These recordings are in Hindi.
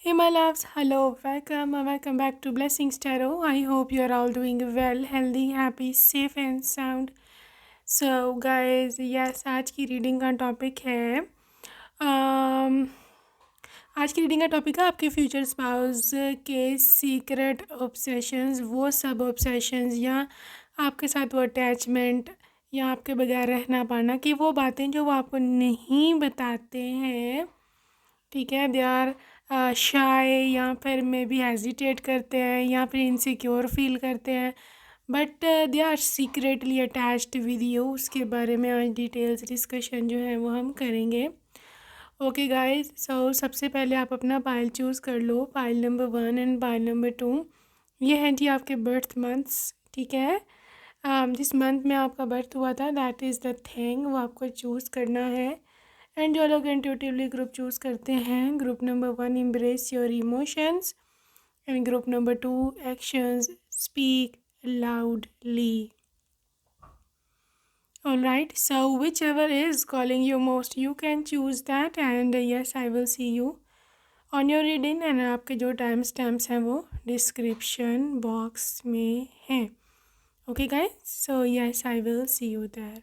Hey my loves, hello, welcome back to Blessings Tarot. I hope you are all doing well, healthy, happy, safe and sound. So guys, yes, आज की रीडिंग का टॉपिक है आज की रीडिंग का टॉपिक है आपके फ्यूचर स्पाउस के सीक्रेट ऑब्सेशंस, वो सब ऑब्सेशंस या आपके साथ वो अटैचमेंट या आपके बगैर रह ना पाना कि वो बातें जो वो आपको नहीं बताते हैं, ठीक है, दे आर शाय या फिर मे बी हेजिटेट करते हैं या फिर इनसिक्योर फील करते हैं, but they are secretly attached with you. उसके बारे में आज डिटेल्स डिस्कशन जो है वो हम करेंगे। ओके गाइस, सो सबसे पहले आप अपना पाइल चूज़ कर लो, pile number 1 and pile number 2। ये हैं जी आपके बर्थ मंथ्स, ठीक है। जिस मंथ में आपका बर्थ हुआ था दैट इज़ द थिंग, वो आपको चूज़ करना है। एंड जो लोग इंट्यूटिवली ग्रुप चूज़ करते हैं, group number 1 embrace your emotions and group number 2 actions speak loudly. Alright, so whichever is calling you most, you can choose that and yes, I will see you on your reading and आपके जो टाइम स्टैम्प्स हैं वो डिस्क्रिप्शन बॉक्स में हैं। Okay guys, so yes, I will see you there.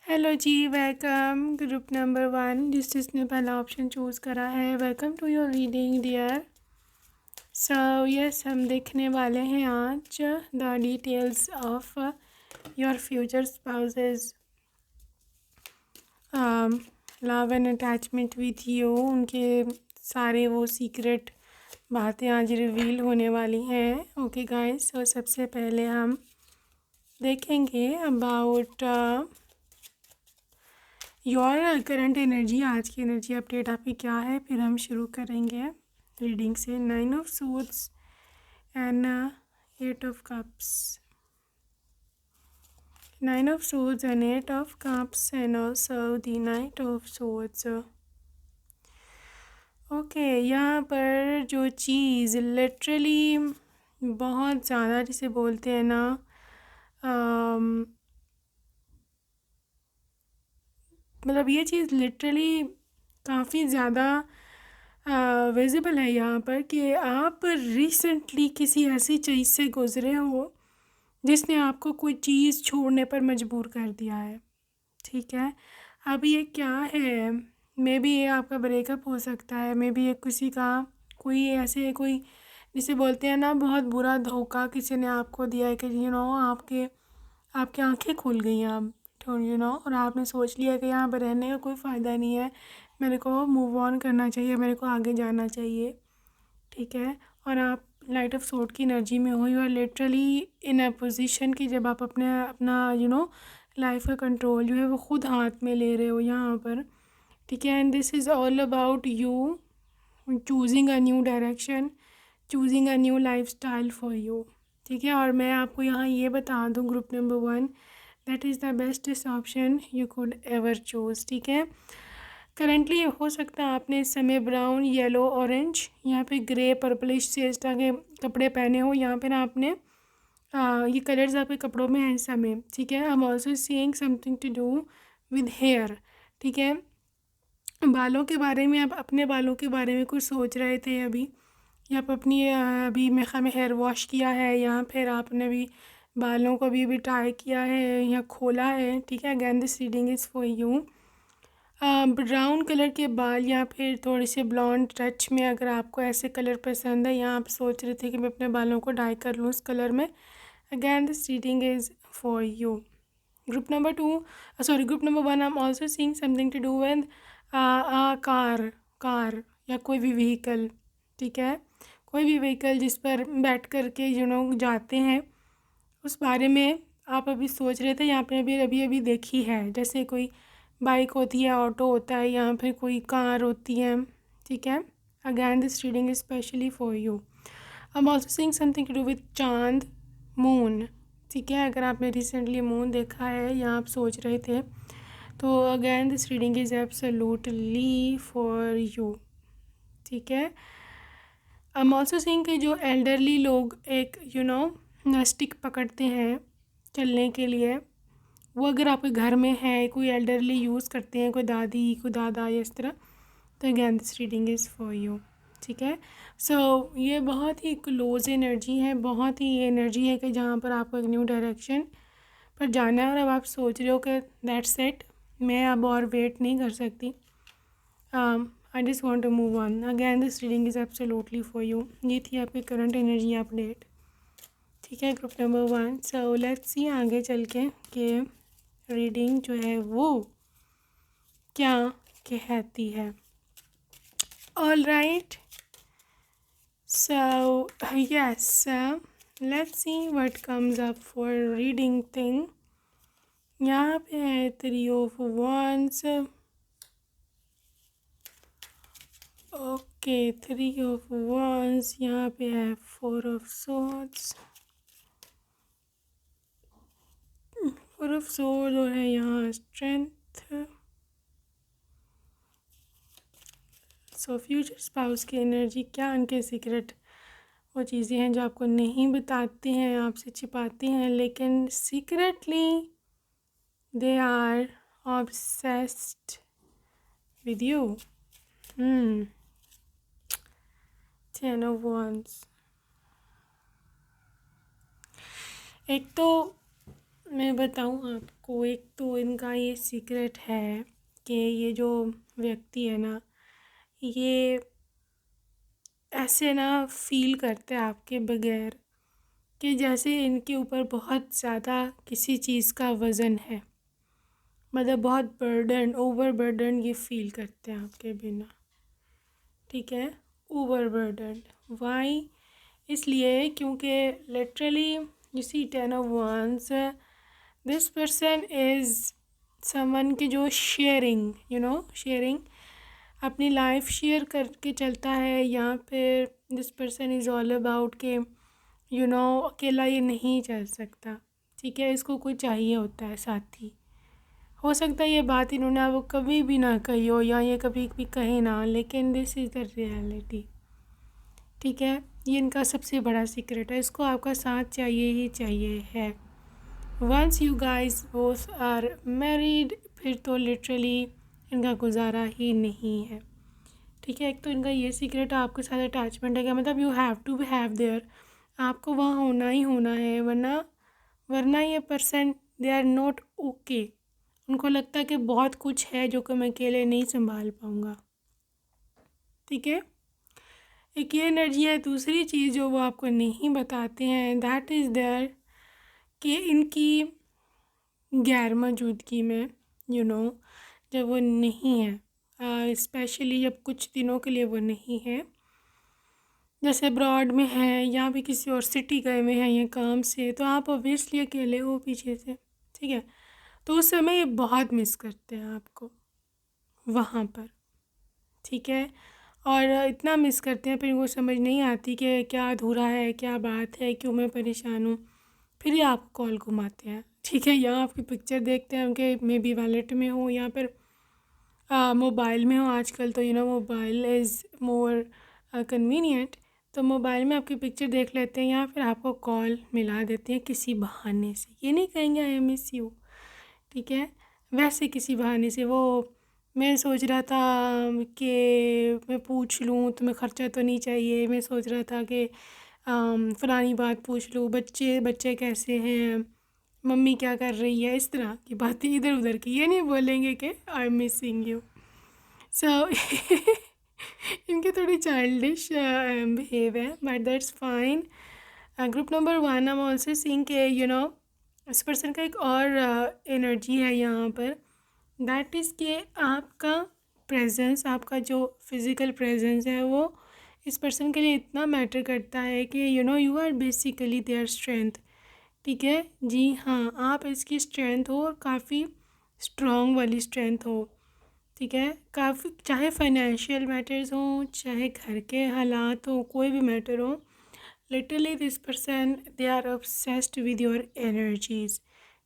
Hello जी, वेलकम ग्रुप नंबर 1, जिसने पहला ऑप्शन चूज़ करा है, welcome to your reading dear. So yes, हम देखने वाले हैं आज the details of your future spouses love and attachment with you. उनके सारे वो सीक्रेट बातें आज रिवील होने वाली हैं। ओके गाइस, सो सबसे पहले हम देखेंगे अबाउट योर करंट एनर्जी, आज की एनर्जी अपडेट आपकी क्या है, फिर हम शुरू करेंगे रीडिंग से। 9 of suits and 8 of cups, 9 of swords and 8 of cups and also the knight of swords. Okay, यहाँ पर जो चीज़ लिटरली बहुत ज़्यादा जिसे बोलते हैं ना, मतलब ये चीज़ लिटरली काफ़ी ज़्यादा विजिबल है यहाँ पर कि आप रिसेंटली किसी ऐसी चीज़ से गुज़रे हो जिसने आपको कोई चीज़ छोड़ने पर मजबूर कर दिया है, ठीक है। अब ये क्या है, मे बी ये आपका ब्रेकअप हो सकता है, मे बी ये किसी का कोई ऐसे कोई जिसे बोलते हैं ना बहुत बुरा धोखा किसी ने आपको दिया है कि आपके आपकी आंखें खुल गई हैं अब, तो और आपने सोच लिया कि यहाँ पर रहने का कोई फ़ायदा नहीं है, मेरे को मूव ऑन करना चाहिए, मेरे को आगे जाना चाहिए, ठीक है। और आप लाइट ऑफ सोर्ड की एनर्जी में हो, you are literally in a position कि जब आप अपना लाइफ का कंट्रोल जो है वो खुद हाथ में ले रहे हो यहाँ पर, ठीक है। And this is all about you choosing a new direction, choosing a new life style for you, ठीक है। और मैं आपको यहाँ ये बता दूँ, group number 1 that is the bestest option you could ever choose, ठीक है। करंटली हो सकता है आपने इस समय ब्राउन, येलो, ऑरेंज, यहाँ पे ग्रे, पर्पलिश से इस तरह के कपड़े पहने हो, यहाँ पे ना आपने ये कलर्स आपके कपड़ों में हैं इस समय, ठीक है। I am also seeing something to do with hair, ठीक है। बालों के बारे में, आप अपने बालों के बारे में कुछ सोच रहे थे अभी, या आप अपनी अभी मेरे ख्याल में हेयर वॉश किया है या फिर आपने भी बालों को भी ट्राई किया है या खोला है, ठीक है। Again this reading is for you. Brown colour के बाल या फिर थोड़े से ब्लॉन्ड टच में, अगर आपको ऐसे कलर पसंद है या आप सोच रहे थे कि मैं अपने बालों को डाई कर लूँ उस कलर में, again this reading is for you. Group number 2, sorry group number 1, I am also seeing something to do with car या कोई भी व्हीकल, ठीक है। कोई भी व्हीकल जिस पर बैठ कर के जाते हैं, उस बारे में आप अभी सोच रहे थे या आपने अभी अभी अभी देखी है, जैसे कोई बाइक होती है, ऑटो होता है या फिर कोई कार होती है, ठीक है। Again this reading is specially for you. I am also seeing something to do with चांद, मून, ठीक है, अगर आपने रिसेंटली मून देखा है या आप सोच रहे थे, तो again this reading is absolutely for you. ठीक है, आई एम ऑल्सो सीइंग कि जो एल्डरली लोग एक स्टिक पकड़ते हैं चलने के लिए, वो अगर आपके घर में है, कोई एल्डरली यूज़ करते हैं, कोई दादी कोई दादा या इस तरह, तो again this reading is for you. ठीक है, सो ये बहुत ही क्लोज एनर्जी है, बहुत ही एनर्जी है कि जहाँ पर आपको एक न्यू डायरेक्शन पर जाना है और अब आप सोच रहे हो कि दैट्स इट, मैं अब और वेट नहीं कर सकती, I just want to move on. Again this reading is absolutely for you. ये थी आपकी करंट एनर्जी अपडेट। ठीक है, group number 1। So let's see आगे चल के कि रीडिंग जो है वो क्या कहती है। All right, so yes, let's see what comes up for reading thing. यहाँ पे है 3 of Wands, okay 3 of Wands, यहाँ पे है 4 of Swords, 4 of Swords और है यहाँ स्ट्रेंथ। सो फ्यूचर स्पाउस की एनर्जी, क्या उनके सीक्रेट वो चीज़ें हैं जो आपको नहीं बताते हैं, आपसे छिपाते हैं, लेकिन secretly they are obsessed with you. 10 of Wands। एक तो मैं बताऊँ आपको, एक तो इनका ये सीक्रेट है कि ये जो व्यक्ति है ना, ये ऐसे ना फील करते हैं आपके बगैर कि जैसे इनके ऊपर बहुत ज़्यादा किसी चीज़ का वज़न है, मतलब बहुत बर्डन, ओवर बर्डन ये फील करते हैं आपके बिना। ठीक है, ओवर बर्डन। वाई? इसलिए क्योंकि literally you see 10 of Wands, this person is someone के जो शेयरिंग, शेयरिंग अपनी लाइफ शेयर करके चलता है, या फिर this person is all about के अकेला ये नहीं चल सकता। ठीक है, इसको कोई चाहिए होता है साथी। हो सकता है ये बात इन्होंने वो कभी भी ना कही हो या ये कभी भी कहे ना, लेकिन दिस इज़ द रियलिटी। ठीक है, ये इनका सबसे बड़ा सीक्रेट है, इसको आपका साथ चाहिए ही चाहिए है। Once you guys both are married, फिर तो लिटरली इनका गुजारा ही नहीं है। ठीक है, एक तो इनका ये सीक्रेट आपके साथ अटैचमेंट है कि मतलब you have to have there, आपको वहाँ होना ही होना है, वरना ये person they are not okay. उनको लगता है कि बहुत कुछ है जो कि मैं अकेले नहीं संभाल पाऊँगा। ठीक है, एक ये एनर्जी है। दूसरी चीज़ जो वो आपको नहीं बताते हैं, दैट इज़ देयर कि इनकी गैर मौजूदगी में जब वो नहीं है, स्पेशली जब कुछ दिनों के लिए वो नहीं है, जैसे अब्रॉड में है या भी किसी और सिटी गए हुए हैं या काम से, तो आप ऑब्वियसली अकेले हो पीछे से। ठीक है, तो उस समय ये बहुत मिस करते हैं आपको वहाँ पर। ठीक है, और इतना मिस करते हैं, फिर वो समझ नहीं आती कि क्या अधूरा है, क्या बात है, क्यों मैं परेशान हूँ, फिर ये आपको कॉल घुमाते हैं। ठीक है, यहाँ आपकी पिक्चर देखते हैं उनके, मे बी वॉलेट में हो या फिर मोबाइल में हो। आजकल तो मोबाइल इज़ मोर कन्वीनियंट, तो मोबाइल में आपकी पिक्चर देख लेते हैं या फिर आपको कॉल मिला देते हैं किसी बहाने से। ये नहीं कहेंगे आई मिस यू, ठीक है, वैसे किसी बहाने से। वो मैं सोच रहा था कि मैं पूछ लूँ तुम्हें ख़र्चा तो नहीं चाहिए, मैं सोच रहा था कि फ़लानी बात पूछ लूँ, बच्चे बच्चे कैसे हैं, मम्मी क्या कर रही है, इस तरह की बातें इधर उधर की। ये नहीं बोलेंगे कि आई एम मिसिंग यू। सो इनके थोड़ी चाइल्डिश बिहेव है, but that's fine. Group number 1, हम ऑल्सो सीइंग के इस पर्सन का एक और एनर्जी है यहाँ पर, दैट इज़ कि आपका प्रेजेंस, आपका जो फिज़िकल प्रेजेंस है वो इस पर्सन के लिए इतना मैटर करता है कि you are basically their strength. ठीक है, जी हाँ, आप इसकी स्ट्रेंथ हो और काफ़ी स्ट्रॉन्ग वाली स्ट्रेंथ हो। ठीक है, काफ़ी, चाहे फाइनेंशियल मैटर्स हों, चाहे घर के हालात हों, कोई भी मैटर हो, literally this person they are obsessed with your energies.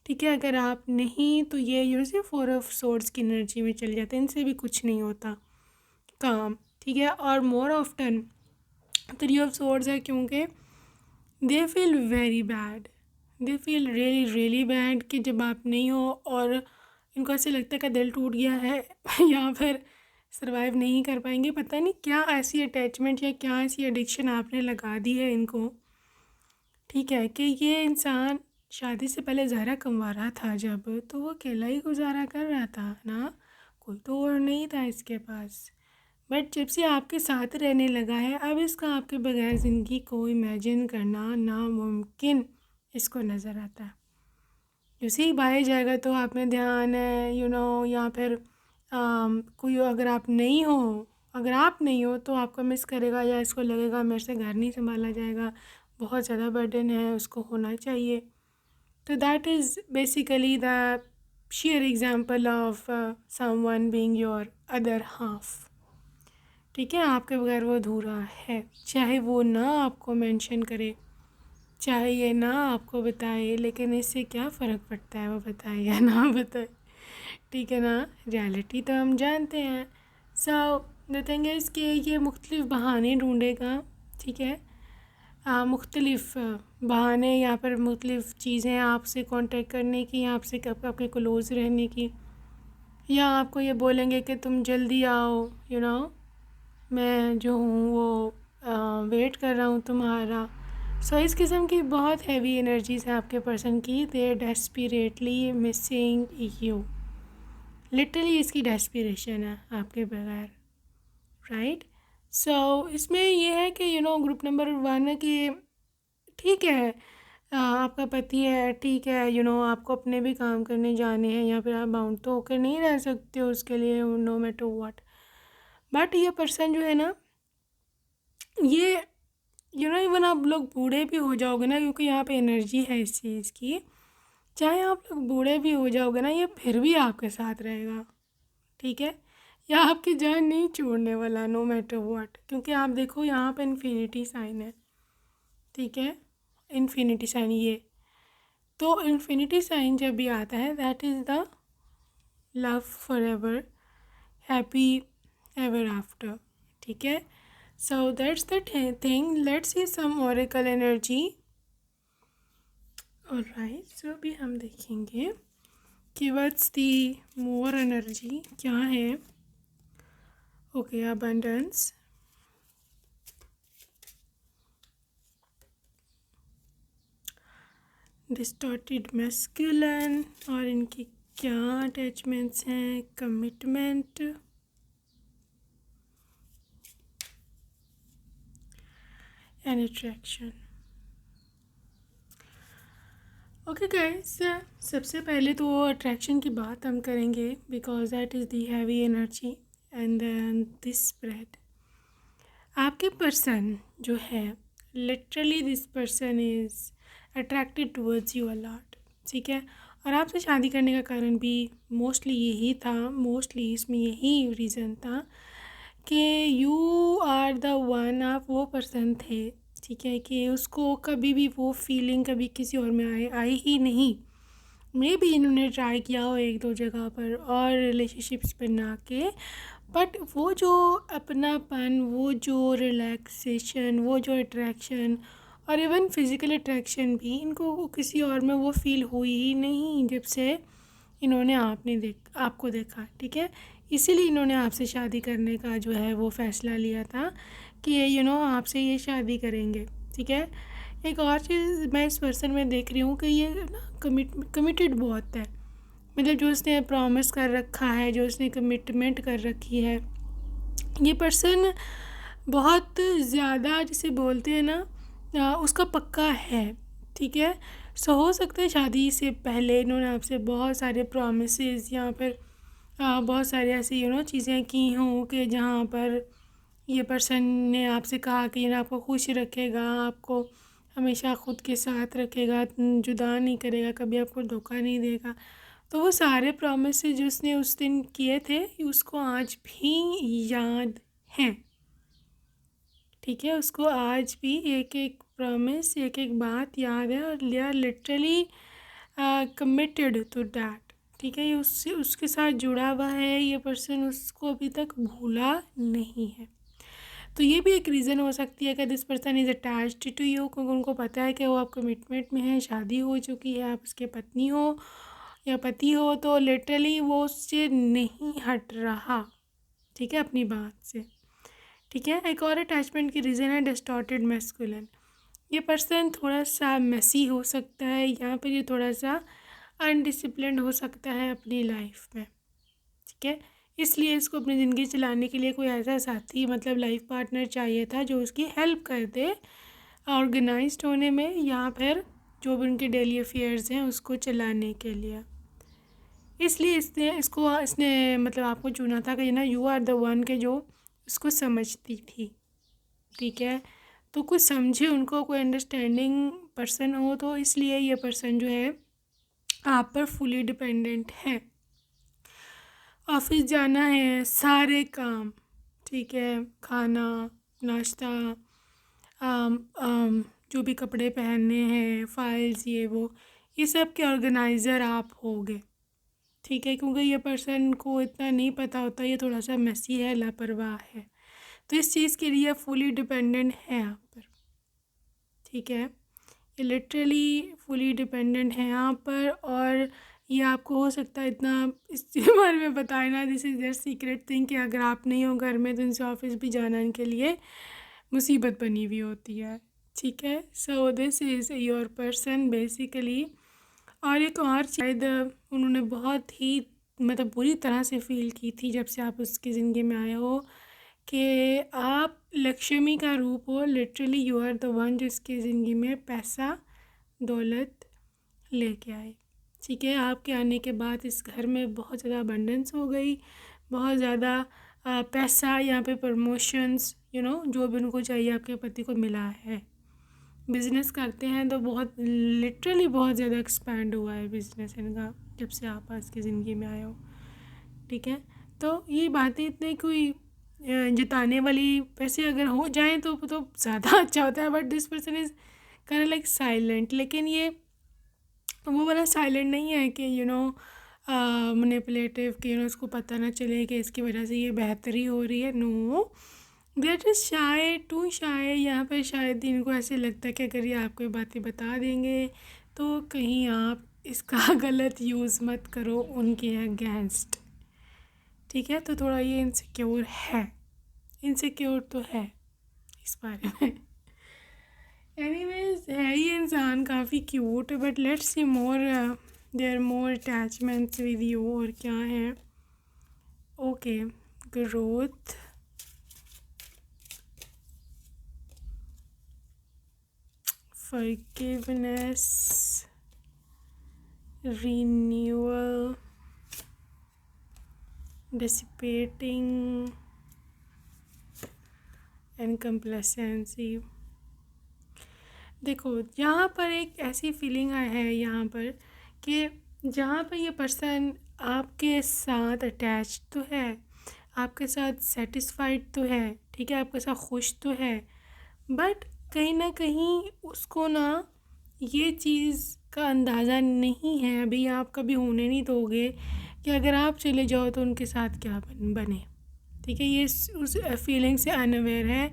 ठीक है, अगर आप नहीं तो ये यूज़ 4 ऑफ सोर्ड्स की एनर्जी में चले जाते हैं, इनसे भी कुछ नहीं होता काम। ठीक है, और मोर ऑफ्टन 3 ऑफ सोर्ड्स है, क्योंकि they feel very bad, they feel really really bad कि जब आप नहीं हो, और इनको ऐसे लगता है कि दिल टूट गया है या फिर सर्वाइव नहीं कर पाएंगे। पता नहीं क्या ऐसी अटैचमेंट या क्या ऐसी एडिक्शन आपने लगा दी है इनको। ठीक है, कि ये इंसान शादी से पहले ज़्यादा कमा रहा था जब, तो वो अकेला ही गुजारा कर रहा था ना, कोई तो और नहीं था इसके पास। बट जब से आपके साथ रहने लगा है, अब इसका आपके बगैर ज़िंदगी को इमेजिन करना नामुमकिन इसको नज़र आता है। जैसे ही बाहर जाएगा तो आप में ध्यान है या फिर कोई अगर आप नहीं हो, तो आपको मिस करेगा, या इसको लगेगा मेरे से घर नहीं संभाला जाएगा, बहुत ज़्यादा बर्डन है, उसको होना चाहिए। तो that is basically the share example of someone being your other half. ठीक है, आपके बगैर वो अधूरा है, चाहे वो ना आपको मेंशन करे, चाहे ये ना आपको बताए, लेकिन इससे क्या फ़र्क पड़ता है वो बताए या ना बताए। ठीक है ना, रियलिटी तो हम जानते हैं। सो द थिंग इज़ कि ये मुख्तलिफ़ बहाने ढूंढेगा। ठीक है, मुख्तलिफ़ बहाने या फिर मुख्तलिफ़ चीज़ें आपसे कांटेक्ट करने की, आपसे आपके क्लोज़ रहने की, या आपको ये बोलेंगे कि तुम जल्दी आओ, मैं जो हूँ वो वेट कर रहा हूँ तुम्हारा। सो इस किस्म की बहुत हैवी एनर्जीज है आपके पर्सन की। दे डेस्परेटली मिसिंग यू, लिटरली इसकी डेस्पिरेशन है आपके बगैर, राइट। सो इसमें ये है कि ग्रुप नंबर 1 है कि ठीक है, आपका पति है, ठीक है, आपको अपने भी काम करने जाने हैं, या फिर आप बाउंड तो होकर नहीं रह सकते हो उसके लिए, नो मैटर व्हाट। बट ये पर्सन जो है ना, ये इवन आप लोग बूढ़े भी हो जाओगे ना, क्योंकि यहाँ पे एनर्जी है इस चीज़ की, चाहे आप लोग बूढ़े भी हो जाओगे ना, ये फिर भी आपके साथ रहेगा। ठीक है, या आपकी जान नहीं छोड़ने वाला, नो मैटर व्हाट। क्योंकि आप देखो यहाँ पे इन्फिनिटी साइन है। ठीक है, इन्फिनिटी साइन, ये तो इन्फिनिटी साइन जब भी आता है, that is the love for ever, happy ever after. ठीक है, so that's the thing. Let's see some oracle energy. Alright, so अभी हम देखेंगे कि what's the more energy क्या है। Okay, abundance, distorted masculine, और इनकी क्या अटैचमेंट्स हैं, commitment and attraction. Okay guys, सबसे पहले तो अट्रैक्शन की बात हम करेंगे, because that is the heavy energy and then this spread. आपके पर्सन जो है, literally this person is attracted towards you a lot. ठीक है, और आपसे शादी करने का कारण भी मोस्टली यही था, मोस्टली इसमें यही रीज़न था कि यू आर द वन, आप वो पर्सन थे। ठीक है, कि उसको कभी भी वो फीलिंग कभी किसी और में आई ही नहीं। मे भी इन्होंने ट्राई किया हो 1-2 जगह पर और रिलेशनशिप्स बना के, बट वो जो अपनापन, वो जो रिलैक्सेशन, वो जो अट्रैक्शन, और इवन फिज़िकल अट्रैक्शन भी इनको किसी और में वो फील हुई ही नहीं जब से इन्होंने आपको देखा। ठीक है, इसीलिए इन्होंने आपसे शादी करने का जो है वो फ़ैसला लिया था कि आपसे ये शादी करेंगे। ठीक है, एक और चीज़ मैं इस पर्सन में देख रही हूँ कि ये ना कमिटेड बहुत है। मतलब जो उसने प्रॉमिस कर रखा है, जो उसने कमिटमेंट कर रखी है, ये पर्सन बहुत ज़्यादा जिसे बोलते हैं ना, उसका पक्का है। ठीक है, सो हो सकता है शादी से पहले इन्होंने आपसे बहुत सारे प्रॉमिसेस या फिर बहुत सारी ऐसी चीज़ें की हों कि जहाँ पर ये पर्सन ने आपसे कहा कि ये आपको खुश रखेगा, आपको हमेशा ख़ुद के साथ रखेगा, जुदा नहीं करेगा, कभी आपको धोखा नहीं देगा। तो वो सारे प्रॉमिसेस जो उसने उस दिन किए थे, उसको आज भी याद हैं। ठीक है, उसको आज भी एक एक प्रॉमिस, एक एक बात याद है और they are literally committed to that. ठीक है, ये उससे उसके साथ जुड़ा हुआ है, ये पर्सन उसको अभी तक भूला नहीं है। तो ये भी एक रीज़न हो सकती है कि this person is attached to you, क्योंकि उनको पता है कि वो आप कमिटमेंट में है, शादी हो चुकी है, आप उसके पत्नी हो या पति हो, तो लिटरली वो उससे नहीं हट रहा। ठीक है, अपनी बात से। ठीक है, एक और अटैचमेंट की रीज़न है डिस्टॉर्टेड मैस्कुलिन। ये पर्सन थोड़ा सा मेसी हो सकता है, यहाँ पर ये थोड़ा सा अनडिसिप्लिन्ड हो सकता है अपनी लाइफ में। ठीक है, इसलिए इसको अपनी ज़िंदगी चलाने के लिए कोई ऐसा साथी मतलब लाइफ पार्टनर चाहिए था जो उसकी हेल्प कर दे ऑर्गेनाइज्ड होने में, या फिर जो भी उनके डेली अफेयर्स हैं उसको चलाने के लिए। इसलिए इसने मतलब आपको चुना था कि ना यू आर द वन के जो उसको समझती थी। ठीक है, तो कुछ समझे उनको, कोई अंडरस्टैंडिंग पर्सन हो, तो इसलिए ये पर्सन जो है आप पर फुली डिपेंडेंट है। ऑफिस जाना है, सारे काम, ठीक है, खाना, नाश्ता, जो भी कपड़े पहनने हैं, फाइल्स, ये सब के ऑर्गेनाइज़र आप होगे। ठीक है, क्योंकि ये पर्सन को इतना नहीं पता होता, ये थोड़ा सा मेसी है, लापरवाह है, तो इस चीज़ के लिए फुली डिपेंडेंट है आप पर। ठीक है, ये लिटरली फुली डिपेंडेंट है यहाँ पर, और ये आपको हो सकता है इतना इसके बारे में बताए ना, this is their secret thing, कि अगर आप नहीं हो घर में तो इनसे ऑफिस भी जाना इनके लिए मुसीबत बनी हुई होती है। ठीक है, so this is your person basically. और एक और शायद उन्होंने बहुत ही मतलब बुरी तरह से फील की थी जब से आप उसकी ज़िंदगी में आए हो, कि आप लक्ष्मी का रूप हो, literally you are the one जिसकी ज़िंदगी में पैसा दौलत लेके आए। ठीक है, आपके आने के बाद इस घर में बहुत ज़्यादा अबंडेंस हो गई, बहुत ज़्यादा पैसा, यहाँ पे प्रमोशंस, जो भी उनको चाहिए आपके पति को मिला है। बिज़नेस करते हैं तो बहुत लिटरली बहुत ज़्यादा एक्सपैंड हुआ है बिज़नेस इनका जब से आप आज की ज़िंदगी में आए हो। ठीक है, तो ये बातें इतने कोई जताने वाली वैसे अगर हो जाए तो ज़्यादा अच्छा होता है, but this person is kind like silent. लेकिन ये वो वाला साइलेंट नहीं है कि मैनिपुलेटिव, कि उसको पता ना चले कि इसकी वजह से ये बेहतरी हो रही है। No, that is shy, too shy. यहाँ पर शायद इनको ऐसे लगता है कि अगर ये आपको बातें बता देंगे तो कहीं आप इसका गलत यूज़ मत करो उनके अगेंस्ट। ठीक है, तो थोड़ा ये इनसिक्योर है, इनसिक्योर तो है इस बारे में। एनीवेज, है ये इंसान काफ़ी cute, but let's see more, there more attachments with you. और क्या है? Okay, growth, forgiveness, renewal, dissipating and complacency। देखो, यहाँ पर एक ऐसी फीलिंग है यहाँ पर कि जहाँ पर ये पर्सन आपके साथ अटैच तो है, आपके साथ सेटिस्फाइड तो है, ठीक है, आपके साथ खुश तो है, बट कहीं ना कहीं उसको ना ये चीज़ का अंदाज़ा नहीं है, अभी आप कभी होने नहीं दोगे कि अगर आप चले जाओ तो उनके साथ क्या बने। ठीक है, ये उस फीलिंग से अनअवेयर है,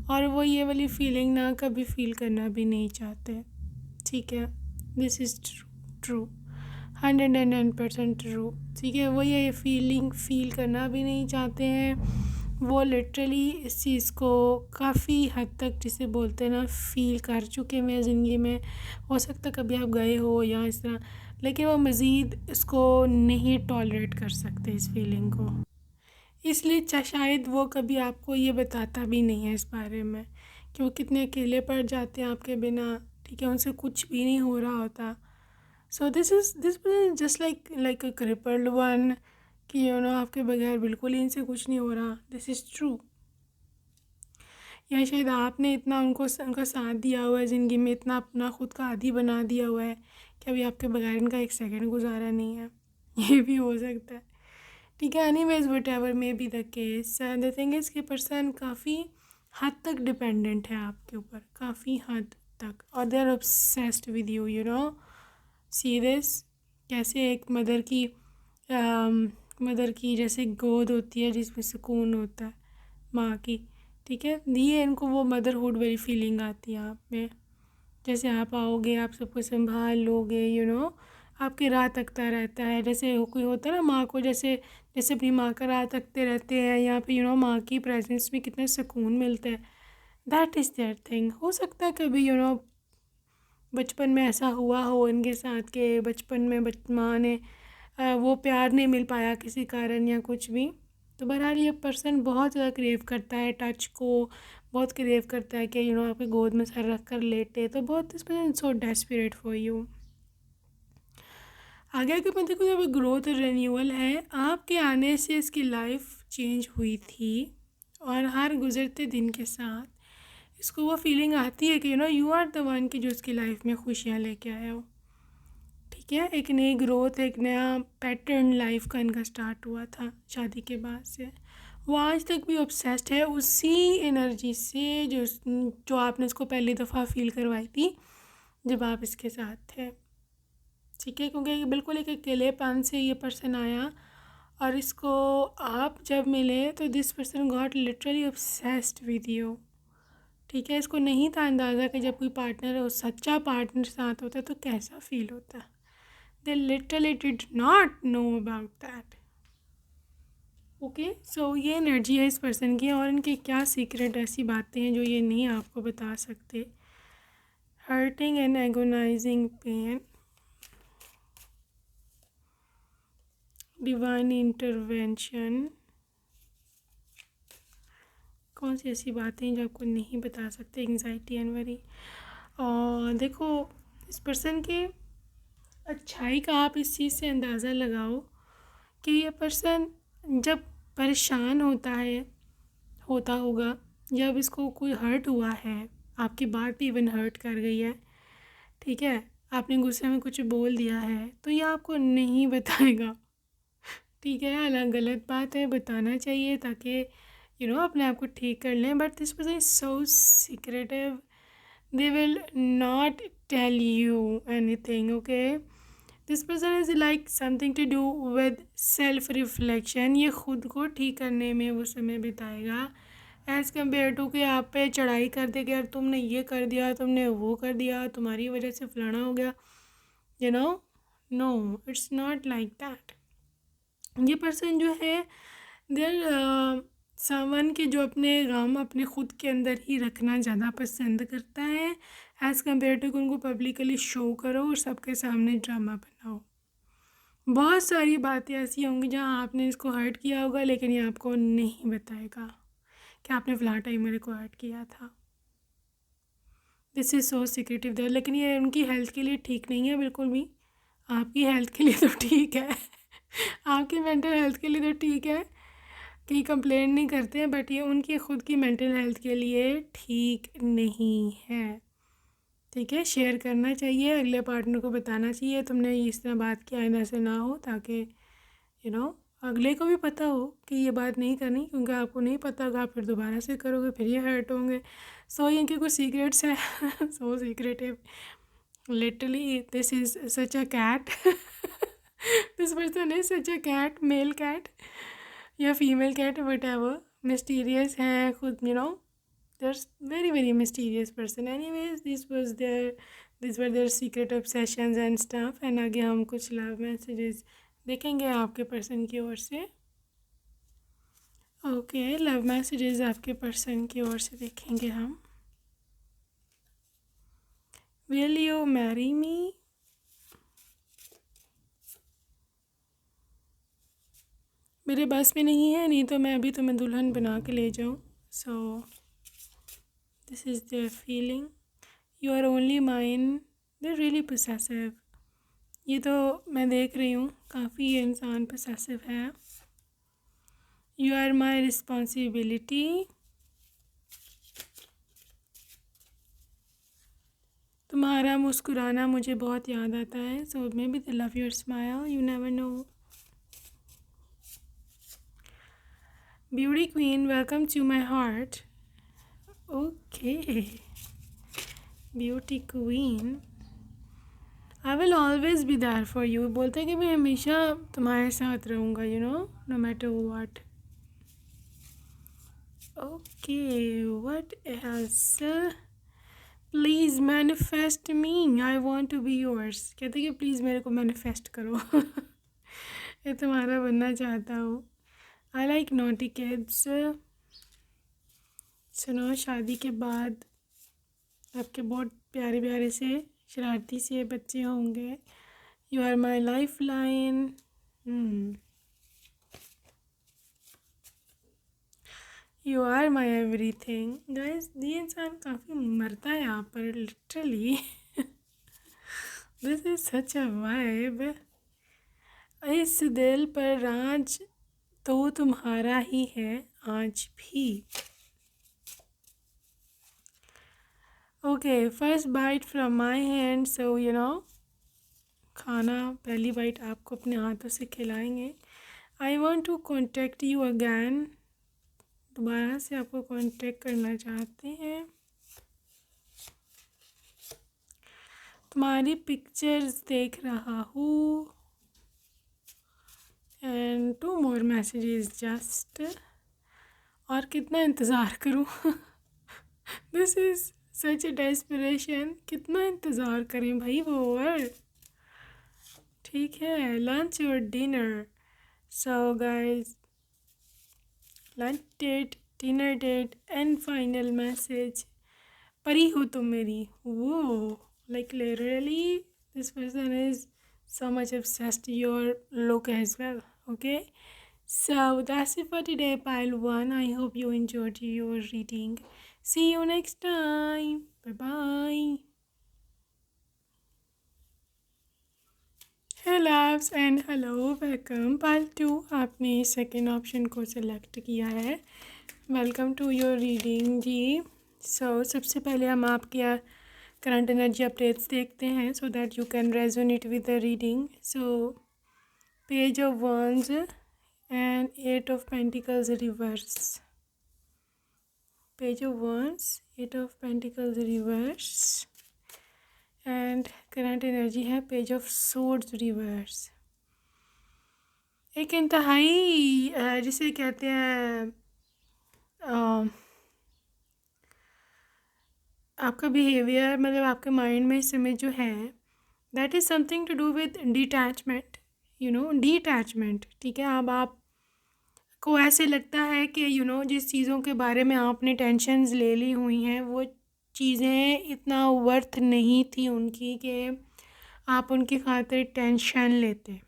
और वो ये वाली फीलिंग ना कभी फील करना भी नहीं चाहते। ठीक है, दिस इज़ ट्रू, 109% ट्रू। ठीक है, वो ये फीलिंग फील करना भी नहीं चाहते हैं। वो लिटरली इस चीज़ को काफ़ी हद तक, जिसे बोलते हैं ना, फील कर चुके हैं ज़िंदगी में। हो सकता कभी आप गए हो या इस तरह, लेकिन वो मज़ीद इसको नहीं टॉलरेट कर सकते इस फीलिंग को, इसलिए शायद वो कभी आपको ये बताता भी नहीं है इस बारे में कि वो कितने अकेले पड़ जाते हैं आपके बिना। ठीक है, उनसे कुछ भी नहीं हो रहा होता। So this just like a crippled one, कि आपके बगैर बिल्कुल ही इनसे कुछ नहीं हो रहा। This is true. या शायद आपने इतना उनका साथ दिया हुआ है ज़िंदगी में, इतना अपना खुद का आदी बना दिया हुआ है कि अभी आपके बगैर इनका एक सेकंड गुजारा नहीं है। ये भी हो सकता है। ठीक है, anyways, what ever may be the case, the thing is कि पर्सन काफ़ी हद तक डिपेंडेंट है आपके ऊपर, काफ़ी हद तक, और they are obsessed with you, you know. See this, कैसे एक मदर की जैसे गोद होती है जिसमें सुकून होता है माँ की, ठीक है, ये इनको वो मदरहुड वाली फीलिंग आती है आप में। जैसे आप आओगे, आप सबको संभाल लोगे, यू नो, आपके राह तकता रहता है, जैसे कोई होता है ना माँ को, जैसे जैसे अपनी माँ का राह तकते रहते हैं यहाँ पे, यू नो, माँ की प्रेजेंस में कितना सुकून मिलता है। That is there thing. हो सकता है कभी, यू नो, बचपन में ऐसा हुआ हो इनके साथ के बचपन में माँ ने वो प्यार नहीं मिल पाया किसी कारण या कुछ भी, तो बहरहाल ये पर्सन बहुत ज़्यादा क्रेव करता है टच को, बहुत क्रेव करता है कि यू नो आपके गोद में सर रख कर लेटे, तो बहुत this person so desperate for you. आगे आगे मैं देखो, जब ग्रोथ रिन्यूअल है, आपके आने से इसकी लाइफ चेंज हुई थी, और हर गुजरते दिन के साथ इसको वो फीलिंग आती है कि you know you are the one की जो उसकी लाइफ में खुशियाँ लेके आए हो, ठीक है। एक नई ग्रोथ, एक नया पैटर्न लाइफ का इनका स्टार्ट हुआ था शादी के बाद से। वो आज तक भी ऑब्सेस्ड है उसी एनर्जी से जो आपने इसको पहली दफ़ा फील करवाई थी जब आप इसके साथ थे, ठीक है। क्योंकि बिल्कुल एक अकेलेपन से ये पर्सन आया, और इसको आप जब मिले तो this person got literally obsessed with you, ठीक है। इसको नहीं था अंदाज़ा कि जब कोई पार्टनर हो, सच्चा पार्टनर साथ होता है तो कैसा फील होता है। They literally did not know about that. Okay, so ये एनर्जी है इस पर्सन की, और इनकी क्या सीक्रेट ऐसी बातें हैं जो ये नहीं आपको बता सकते। Hurting and agonising pain, divine intervention, कौन सी ऐसी बातें हैं जो आपको नहीं बता सकते। एंजाइटी एंड वरी, और देखो इस पर्सन की अच्छाई का आप इस चीज़ से अंदाज़ा लगाओ कि ये पर्सन जब परेशान होता होगा, जब इसको कोई हर्ट हुआ है, आपकी बात भी इवन हर्ट कर गई है, ठीक है, आपने गुस्से में कुछ बोल दिया है, तो ये आपको नहीं बताएगा, ठीक है। अलग गलत बात है, बताना चाहिए ताकि यू नो अपने आप को ठीक कर लें, but this person is so secretive, they will not tell you anything, okay. This person is like something to do with self reflection, ये ख़ुद को ठीक करने में वो समय बिताएगा, एज़ कम्पेयर टू कि आप पे चढ़ाई कर दे कि यार तुमने ये कर दिया, तुमने वो कर दिया, तुम्हारी वजह से फलाना हो गया, you know. No, it's not like that. ये पर्सन जो है देयर समवन के जो अपने गम अपने ख़ुद के अंदर ही रखना ज़्यादा पसंद करता है, एज़ कम्पेयर टू कि उनको पब्लिकली शो करो और सबके सामने ड्रामा बनाओ। बहुत सारी बातें ऐसी होंगी जहाँ आपने इसको हर्ट किया होगा, लेकिन ये आपको नहीं बताएगा कि आपने फ़लाँ टाइम मेरे को हर्ट किया था। This is so secretive their, लेकिन ये उनकी हेल्थ के लिए ठीक नहीं है बिल्कुल भी। आपकी हेल्थ के लिए तो ठीक है आपकी मेंटल हेल्थ के लिए तो ठीक है, कहीं कंप्लेंट नहीं करते हैं, बट ये उनकी ख़ुद की मेंटल हेल्थ के लिए ठीक नहीं है, ठीक है। शेयर करना चाहिए, अगले पार्टनर को बताना चाहिए तुमने इस तरह बात की, आइंदा से ना हो, ताकि यू नो अगले को भी पता हो कि ये बात नहीं करनी, क्योंकि आपको नहीं पता होगा, आप फिर दोबारा से करोगे, फिर ये हर्ट होंगे। सो इनके कुछ सीक्रेट्स हैं so secretive, literally this is such a cat this person is such a cat, male cat या female cat, whatever, mysterious है खुद, you know, there's very mysterious person। anyways, these were their secret obsessions and stuff, and आगे हम कुछ लव मैसेजेस देखेंगे आपके पर्सन की ओर से। ओके, लव मैसेजेस आपके पर्सन की ओर से देखेंगे हम। विल यू मैरी मी, मेरे बस में नहीं है, नहीं तो मैं अभी तुम्हें दुल्हन बना के ले जाऊँ। So this is their feeling, you are only mine, they really possessive. ये तो मैं देख रही हूँ काफ़ी ये इंसान पोसेसिव है। यू आर माई रिस्पॉन्सिबिलिटी, तुम्हारा मुस्कुराना मुझे बहुत याद आता है। So maybe they love your smile, you never know. Beauty queen, welcome to my heart, okay, beauty queen, I will always be there for you. बोलते हैं कि मैं हमेशा तुम्हारे साथ रहूँगा, no matter what. Okay, what else? Please manifest me, I want to be yours. कहते कि प्लीज़ मेरे को मैनिफेस्ट करो। मैं तुम्हारा बनना चाहता हूँ। I like naughty kids. सुनो, शादी के बाद आपके बहुत प्यारे प्यारे से शरारती से बच्चे होंगे। You are my life line. You are my every thing. Guys, ये इंसान काफ़ी मरता है यहाँ पर literally. This is such a vibe. इस दिल पर राज तो तुम्हारा ही है आज भी। Okay, first bite from my hand. So खाना पहली बाइट आपको अपने हाथों से खिलाएंगे। I want to contact you again. दोबारा से आपको कांटेक्ट करना चाहते हैं। तुम्हारी पिक्चर्स देख रहा हूँ। And 2 more messages just. और कितना इंतज़ार करूँ? This is such a desperation. कितना इंतज़ार करें भाई वो वर्ड। ठीक है, लंच और डिनर। So guys, lunch date, dinner date and final message. परी हो तुम मेरी। वो like literally this person is so much obsessed to your look as well. Okay, so that's it for today, pile 1. I hope you enjoyed your reading. See you next time. Bye bye. Hey loves and hello, welcome. Pile 2, आपने सेकेंड ऑप्शन को सिलेक्ट किया है। वेलकम टू योर रीडिंग जी। सबसे पहले हम आपके करंट एनर्जी अपडेट्स देखते हैं so that you can resonate with the reading. So page of wands and 8 of pentacles reverse. Page of wands, 8 of pentacles reverse and current energy है पेज ऑफ swords reverse। एक इंतहाई जिसे कहते हैं आपका बिहेवियर, मतलब आपके माइंड में इस समय जो है that is something to do with detachment, detachment. ठीक है, अब आपको ऐसे लगता है कि जिस चीज़ों के बारे में आपने टेंशन्स ले ली हुई हैं वो चीज़ें इतना वर्थ नहीं थी उनकी कि आप उनकी खातिर टेंशन लेते।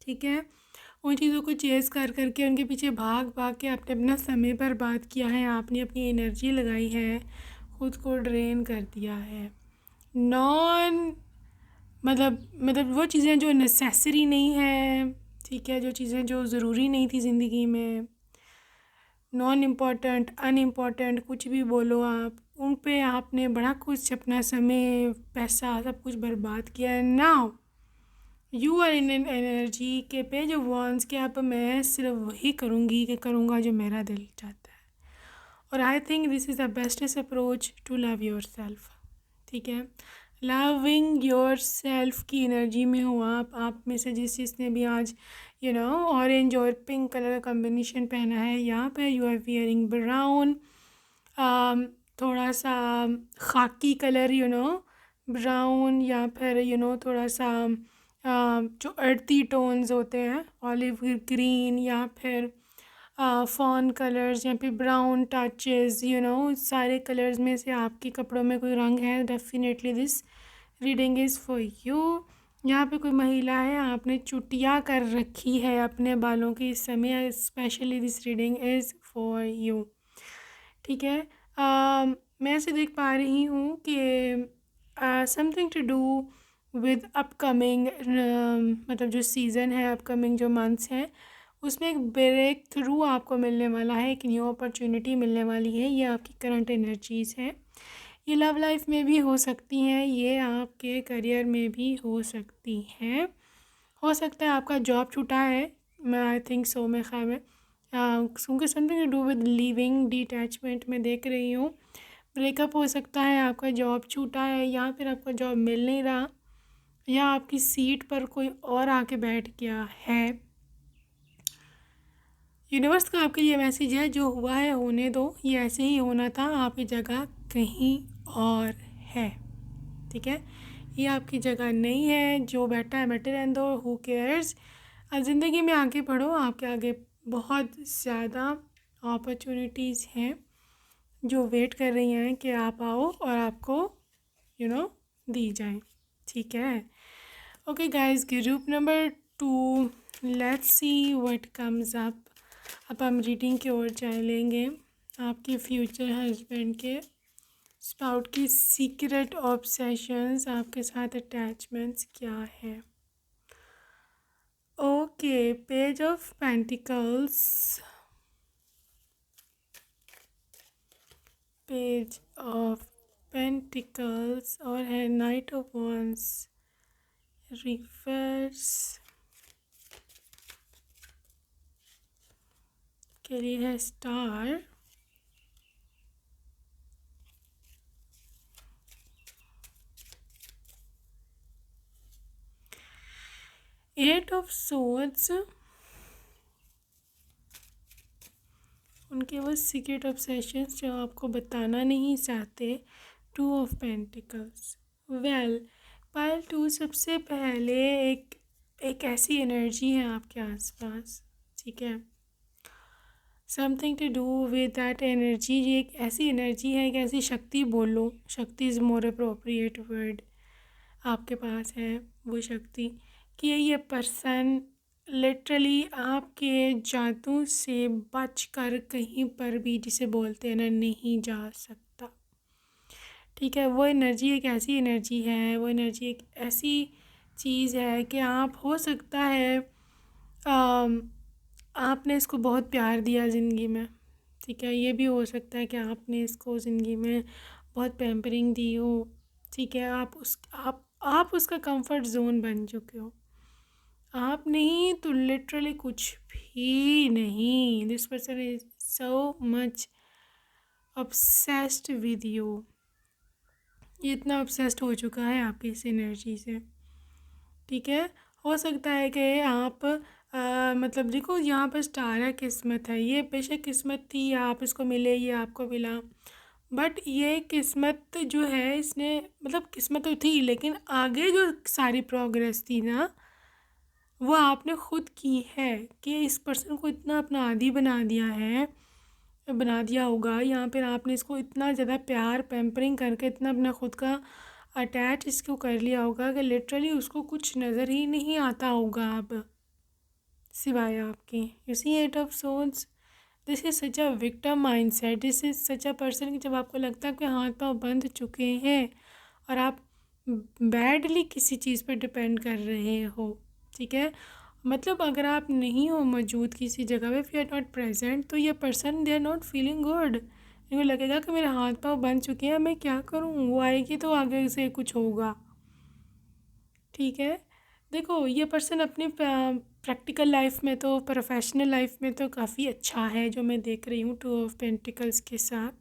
ठीक है, उन चीज़ों को चेज़ कर करके उनके पीछे भाग भाग के आपने अपना समय बर्बाद किया है, आपने अपनी एनर्जी लगाई है, खुद को ड्रेन कर दिया है। मतलब वो चीज़ें जो नेसेसरी नहीं है, ठीक है, जो चीज़ें जो ज़रूरी नहीं थी ज़िंदगी में, नॉन इम्पॉर्टेंट, अनइम्पॉर्टेंट, कुछ भी बोलो आप, उन पे आपने बड़ा कुछ अपना समय, पैसा, सब कुछ बर्बाद किया है। Now you are in an energy के पेज ऑफ wands के आप मैं सिर्फ वही करूँगा जो मेरा दिल चाहता है। और I think this is the bestest approach to love your self. ठीक है, लविंग योर सेल्फ की एनर्जी में हो आप में से जिसने भी आज ऑरेंज और पिंक कलर का कॉम्बिनेशन पहना है। यहाँ पे यू आर वियरिंग ब्राउन, थोड़ा सा खाकी कलर, ब्राउन, या फिर थोड़ा सा जो अर्थी टोन्स होते हैं, ऑलिव ग्रीन, या फिर फॉन कलर्स, या फिर ब्राउन टचेस, सारे कलर्स में से आपके कपड़ों में कोई रंग है, definitely this reading is for you. यहाँ पे कोई महिला है, आपने चुटिया कर रखी है अपने बालों की इस समय, specially this reading is for you. ठीक है, मैं ऐसे देख पा रही हूँ कि something to do with upcoming, मतलब जो सीज़न है, अपकमिंग जो मंथ्स हैं, उसमें एक ब्रेक थ्रू आपको मिलने वाला है, एक न्यू अपॉर्चुनिटी मिलने वाली है। ये आपकी करंट एनर्जीज़ हैं। ये लव लाइफ में भी हो सकती हैं, ये आपके करियर में भी हो सकती हैं। हो सकता है आपका जॉब छूटा है, मैं आई थिंक सो, मैं ख्याल में उनके something to do with living detachment में देख रही हूँ। ब्रेकअप हो सकता है, आपका जॉब छूटा है, या फिर आपका जॉब मिल नहीं रहा, या आपकी सीट पर कोई और आके बैठ गया है। यूनिवर्स का आपके लिए मैसेज है, जो हुआ है होने दो, ये ऐसे ही होना था, आपकी जगह कहीं और है। ठीक है, ये आपकी जगह नहीं है, जो बैठा है बैठे रहने दो, हु केयर्स। ज़िंदगी में आगे बढ़ो, आपके आगे बहुत ज़्यादा अपॉर्चुनिटीज़ हैं जो वेट कर रही हैं कि आप आओ और आपको दी जाएं। ठीक है, okay guys, group number 2, let's see what comes up. अब हम रीडिंग की ओर चलेंगे। आपके फ्यूचर हस्बैंड के स्पाउट की सीक्रेट ऑब्सेशंस, आपके साथ अटैचमेंट्स क्या है। Okay, page of pentacles, page of pentacles, और है नाइट ऑफ वॉन्ड्स, रिवर्स के लिए है स्टार, एट ऑफ सोर्ड्स, उनके वो सीक्रेट ऑब्सेशंस जो आपको बताना नहीं चाहते, two of pentacles. Well, pile 2 सबसे पहले एक ऐसी एनर्जी है आपके आसपास, ठीक है, something to do with that energy. ये एक ऐसी एनर्जी है, एक ऐसी शक्ति, बोलो शक्ति इज़ मोर अप्रोप्रिएट वर्ड, आपके पास है वो शक्ति कि ये पर्सन लिटरली आपके जादू से बचकर कहीं पर भी, जिसे बोलते हैं ना, नहीं जा सकता। ठीक है, वो एनर्जी एक ऐसी एनर्जी है, वो एनर्जी एक ऐसी चीज़ है कि आप, हो सकता है आपने इसको बहुत प्यार दिया ज़िंदगी में। ठीक है, ये भी हो सकता है कि आपने इसको ज़िंदगी में बहुत पैम्परिंग दी हो। ठीक है, आप उसका कंफर्ट जोन बन चुके हो। आप नहीं तो लिटरली कुछ भी नहीं। This person is so much obsessed with you. ये इतना ऑब्सेस्ड हो चुका है आपकी इस एनर्जी से। ठीक है, हो सकता है कि आप मतलब देखो, यहाँ पर स्टार है, किस्मत है, ये बेशक किस्मत थी, आप इसको मिले, ये आपको मिला, बट ये किस्मत जो है, इसने मतलब किस्मत तो थी, लेकिन आगे जो सारी प्रोग्रेस थी ना, वो आपने खुद की है कि इस पर्सन को इतना अपना आदी बना दिया होगा। यहाँ पर आपने इसको इतना ज़्यादा प्यार पैम्परिंग करके इतना अपना खुद का अटैच इसको कर लिया होगा कि लिटरली उसको कुछ नज़र ही नहीं आता होगा अब सिवाय आपके। You see, eight of swords, this is such a victim mindset. This is such a person कि जब आपको लगता है कि हाथ पाँव बंध चुके हैं और आप बैडली किसी चीज़ पर डिपेंड कर रहे हो। ठीक है, मतलब अगर आप नहीं हो मौजूद किसी जगह पे, if you are not present, तो ये person, they are not feeling good. इनको लगेगा कि मेरे हाथ पाँव बन चुके हैं, मैं क्या करूँ, वो आएगी तो आगे से कुछ होगा। ठीक है, देखो, ये पर्सन अपनी प्रैक्टिकल लाइफ में तो, प्रोफेशनल लाइफ में तो काफ़ी अच्छा है, जो मैं देख रही हूँ 2 ऑफ पेंटिकल्स के साथ,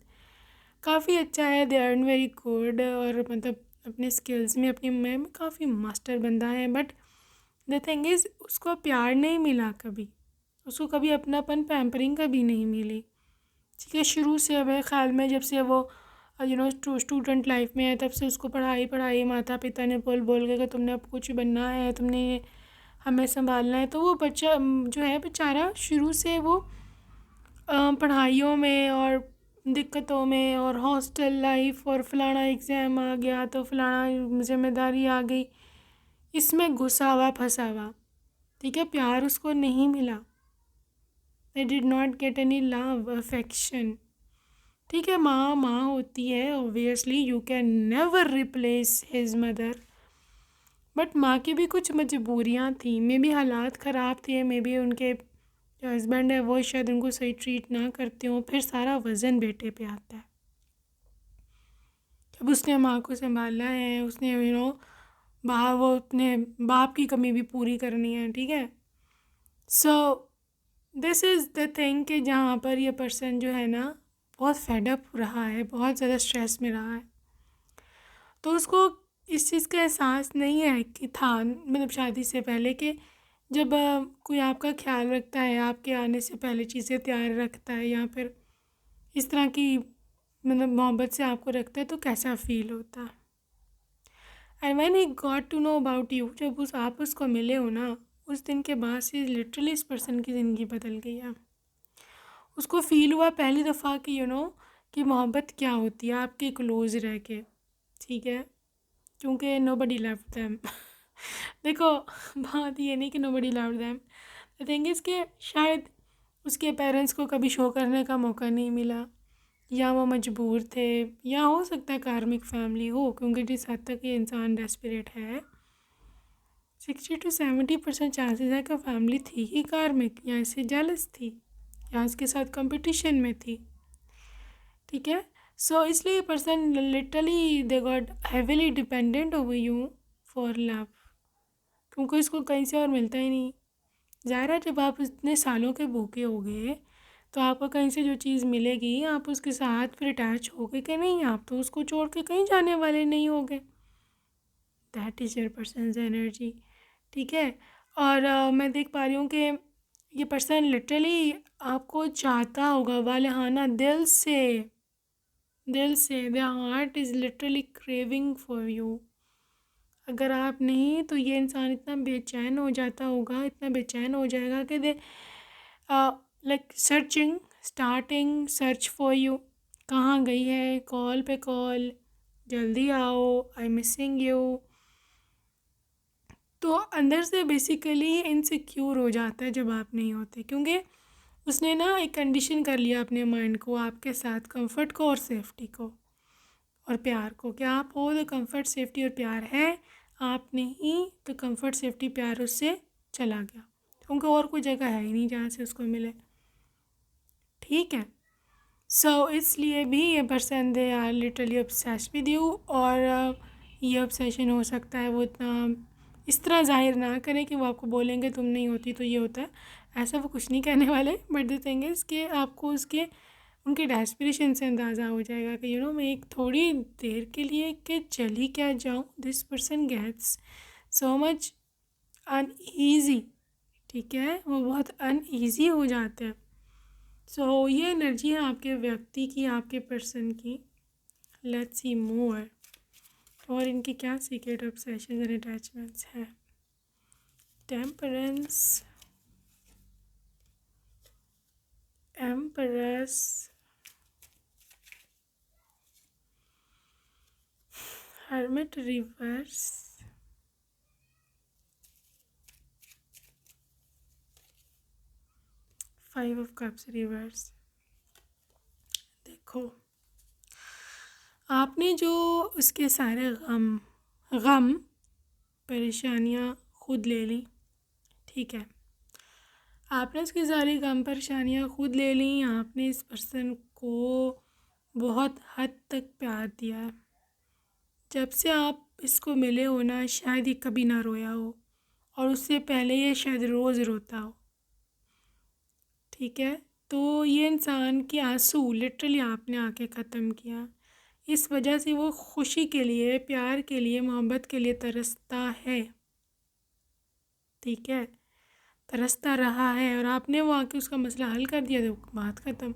काफ़ी अच्छा है। दे अर्न वेरी गुड, और मतलब अपने स्किल्स में, अपनी में काफ़ी मास्टर बंदा है। बट द थिंग इज़, उसको प्यार नहीं मिला कभी, उसको कभी अपनापन पैम्परिंग कभी नहीं मिली। ठीक है, शुरू से अब ख्याल में, जब से वो स्टूडेंट लाइफ में है, तब से उसको पढ़ाई माता पिता ने बोल बोल के कि तुमने अब कुछ बनना है, तुमने हमें संभालना है। तो वो बच्चा जो है बेचारा, शुरू से वो पढ़ाइयों में और दिक्कतों में, और हॉस्टल लाइफ, और फलाना एग्ज़ाम आ गया तो फलाना जिम्मेदारी आ गई, इसमें घुसा हुआ फंसा हुआ। ठीक है, प्यार उसको नहीं मिला। They did not get any love, affection. ठीक है, माँ होती है, obviously you can never replace his mother, but माँ की भी कुछ मजबूरियाँ थी, मे बी हालात ख़राब थे, मे बी उनके जो हस्बैंड है वो शायद उनको सही ट्रीट ना करते हों, फिर सारा वज़न बेटे पे आता है। अब उसने माँ को संभालना है, उसने वो अपने बाप की कमी भी पूरी करनी है। ठीक है, so this is the thing कि जहाँ पर ये पर्सन जो है ना बहुत फेड अप रहा है, बहुत ज़्यादा स्ट्रेस में रहा है, तो उसको इस चीज़ का एहसास नहीं है कि था मतलब शादी से पहले कि जब कोई आपका ख्याल रखता है, आपके आने से पहले चीज़ें तैयार रखता है या फिर इस तरह की मतलब मोहब्बत से आपको रखता है तो कैसा फ़ील होता है। And when he got to know about you, जब उस आप उसको मिले हो ना, उस दिन के बाद से लिटरली इस पर्सन की ज़िंदगी बदल गई है। उसको फ़ील हुआ पहली दफ़ा कि कि मोहब्बत क्या होती है आपके क्लोज़ रह के, ठीक है? क्योंकि नोबडी लव्ड देम। देखो, बात ये नहीं कि nobody loved them, the thing is कि शायद उसके पेरेंट्स को कभी शो करने का मौका नहीं मिला, या वो मजबूर थे, या हो सकता है कार्मिक फैमिली हो, क्योंकि जिस हद तक ये इंसान डेस्परेट है 60 to 70% चांसेस है कि फैमिली थी ही कार्मिक, या इससे जेलस थी, या इसके साथ कंपटीशन में थी, ठीक है? सो इसलिए person literally they got heavily dependent over you for love, क्योंकि इसको कहीं से और मिलता ही नहीं। ज़ाहिर है जब आप इतने सालों के भूखे हो गए तो आपको कहीं से जो चीज़ मिलेगी आप उसके साथ फिर अटैच हो गए कि नहीं, आप तो उसको छोड़ के कहीं जाने वाले नहीं हो गए। That is your persons energy, ठीक है? और मैं देख पा रही हूँ कि ये पर्सन लिटरली आपको चाहता होगा वालेहाना दिल से, दिल से। The heart is literally craving for you. अगर आप नहीं तो ये इंसान इतना बेचैन हो जाता होगा, इतना बेचैन हो जाएगा कि they like searching, starting search for you. कहाँ गई है, कॉल पे कॉल, जल्दी आओ, आई मिसिंग यू। तो अंदर से बेसिकली इनसिक्योर हो जाता है जब आप नहीं होते, क्योंकि उसने ना एक कंडीशन कर लिया अपने माइंड को आपके साथ, कंफर्ट को और सेफ्टी को और प्यार को, कि आप हो तो कंफर्ट सेफ्टी और प्यार है, आप नहीं तो कंफर्ट सेफ्टी प्यार उससे चला गया, क्योंकि और कोई जगह है ही नहीं जहाँ से उसको मिले, ठीक है? सो इसलिए भी ये person they are literally obsessed with you. और ये ऑब्सेशन हो सकता है वो इतना इस तरह जाहिर ना करें कि वो आपको बोलेंगे तुम नहीं होती तो ये होता है, ऐसा वो कुछ नहीं कहने वाले, बट द थिंग इज़ कि आपको उसके उनके डेस्परेशन से अंदाज़ा हो जाएगा कि मैं एक थोड़ी देर के लिए कि चली क्या जाऊँ, this person gets so much uneasy, ठीक है? वो बहुत अनईजी हो जाते हैं। सो ये एनर्जी है आपके व्यक्ति की, आपके पर्सन की। लेट्स सी मोर, और इनकी क्या सीक्रेट ऑब्सेशंस एंड अटैचमेंट्स हैं। Temperance, empress, hermit reverse, 5 of cups reverse. देखो, आपने जो उसके सारे गम परेशानियाँ खुद ले ली, ठीक है? आपने उसकी सारी गम परेशानियाँ खुद ले ली, आपने इस पर्सन को बहुत हद तक प्यार दिया है। जब से आप इसको मिले हो ना, शायद ये कभी ना रोया हो, और उससे पहले ये शायद रोज़ रोता हो, ठीक है? तो ये इंसान के आंसू लिटरली आपने आके ख़त्म किया। इस वजह से वो खुशी के लिए, प्यार के लिए, मोहब्बत के लिए तरसता है, ठीक है? तरसता रहा है, और आपने वो आके उसका मसला हल कर दिया तो बात ख़त्म।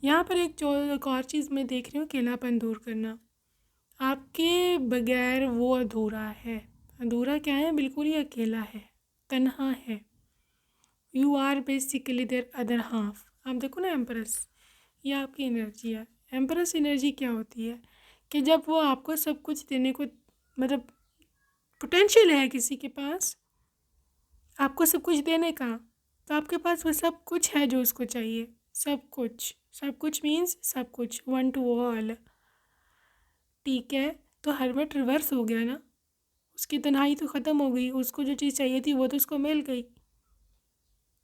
यहाँ पर एक और चीज़ मैं देख रही हूँ, अकेलापन दूर करना। आपके बगैर वो अधूरा है। अधूरा क्या है? बिल्कुल ही अकेला है, तन्हा है। You are basically their other half. आप देखो ना, एम्प्रेस, ये आपकी एनर्जी है। एम्प्रेस एनर्जी क्या होती है कि जब वो आपको सब कुछ देने को, मतलब पोटेंशियल है किसी के पास आपको सब कुछ देने का, तो आपके पास वो सब कुछ है जो उसको चाहिए। सब कुछ, सब कुछ मीन्स सब कुछ, वन टू ऑल, ठीक है? तो हर्बट रिवर्स हो गया ना, उसकी तन्हाई तो ख़त्म हो गई, उसको जो चीज़ चाहिए थी वो तो उसको मिल गई,